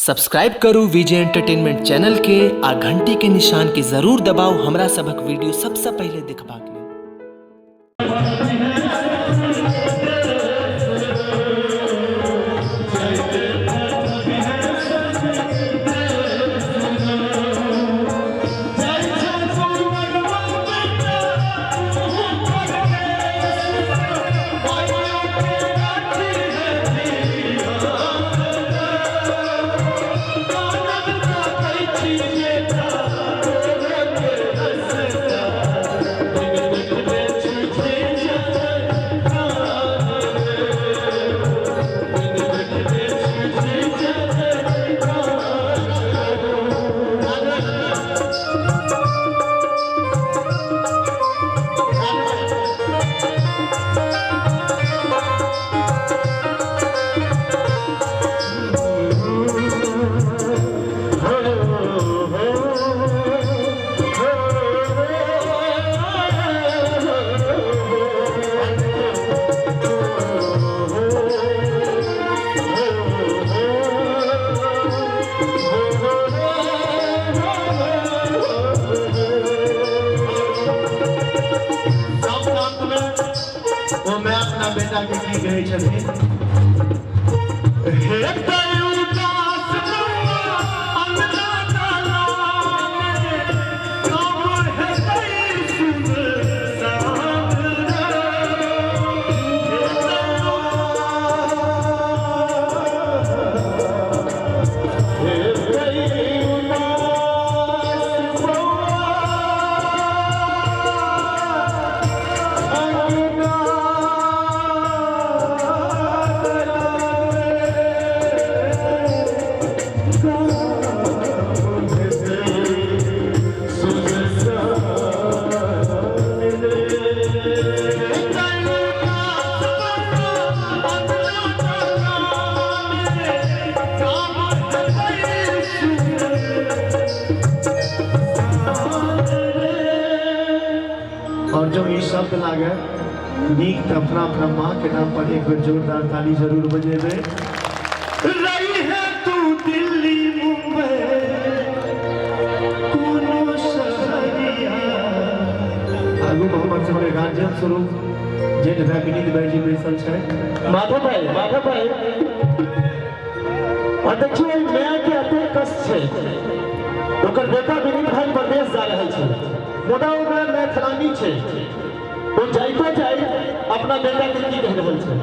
Subscribe करू विजय entertainment channel के आ घंटी के निशान के जरूर दबाओ हमरा सबक वीडियो सबसे पहले देखबाक लेल। मैं अपना बेटा के की गई छथिन हे उदास अंगना ताला कब है सुन और जो ये शब्द लागे नीक त अपना माँ के नाम पर एक बार जोरदार ताली जरूर बजेबे। रही है तू दिल्ली मुंबई कोनो शहरिया आगू हमर सबके गार्जियन स्वरूप जेठ भाई विनीत भाई जी बैसल छै। माधव भाई और देखिए नया के अते कष्ट छै ओकर बेटा विनीत भाई प्रदेश जा रहल छै मुदा ओकरा मैथिलानी छै ओ जाइतो जाय अपना बेटा के की कह रहल छै